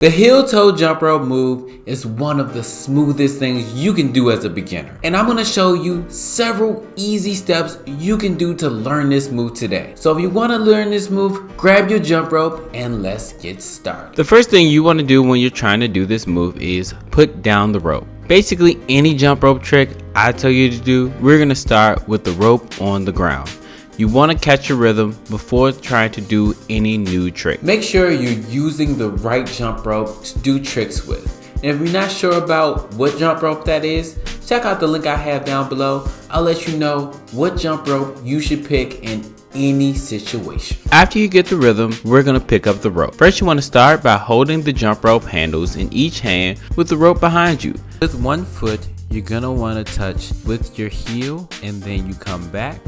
The heel-toe jump rope move is one of the smoothest things you can do as a beginner. And I'm going to show you several easy steps you can do to learn this move today. So if you want to learn this move, grab your jump rope and let's get started. The first thing you want to do when you're trying to do this move is put down the rope. Basically, any jump rope trick I tell you to do, we're going to start with the rope on the ground. You want to catch your rhythm before trying to do any new trick. Make sure you're using the right jump rope to do tricks with. And if you're not sure about what jump rope that is, check out the link I have down below. I'll let you know what jump rope you should pick in any situation. After you get the rhythm, we're going to pick up the rope. First, you want to start by holding the jump rope handles in each hand with the rope behind you. With one foot, you're going to want to touch with your heel, and then you come back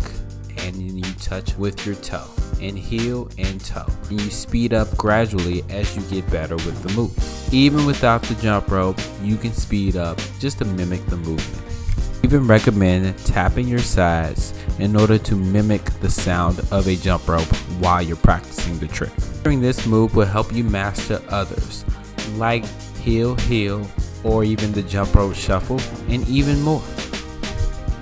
and then you touch with your toe, and heel and toe. And you speed up gradually as you get better with the move. Even without the jump rope, you can speed up just to mimic the movement. I even recommend tapping your sides in order to mimic the sound of a jump rope while you're practicing the trick. Doing this move will help you master others, like heel, or even the jump rope shuffle, and even more.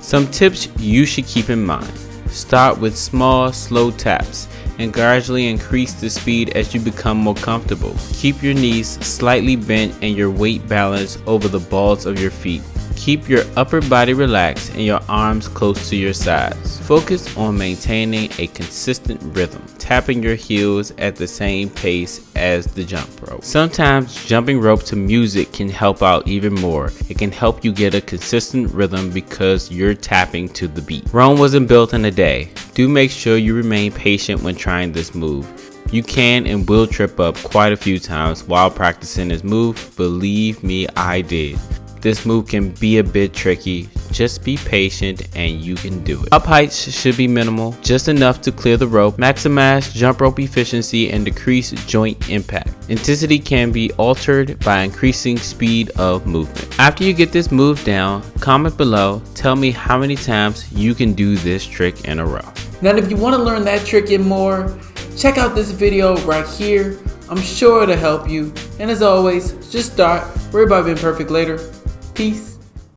Some tips you should keep in mind. Start with small, slow taps and gradually increase the speed as you become more comfortable. Keep your knees slightly bent and your weight balanced over the balls of your feet. Keep your upper body relaxed and your arms close to your sides. Focus on maintaining a consistent rhythm, tapping your heels at the same pace as the jump rope. Sometimes jumping rope to music can help out even more. It can help you get a consistent rhythm because you're tapping to the beat. Rome wasn't built in a day. Do make sure you remain patient when trying this move. You can and will trip up quite a few times while practicing this move. Believe me, I did. This move can be a bit tricky. Just be patient and you can do it. Up heights should be minimal, just enough to clear the rope, maximize jump rope efficiency, and decrease joint impact. Intensity can be altered by increasing speed of movement. After you get this move down, comment below, tell me how many times you can do this trick in a row. Now if you want to learn that trick and more, check out this video right here. I'm sure it'll help you. And as always, just start. Worry about being perfect later. Peace.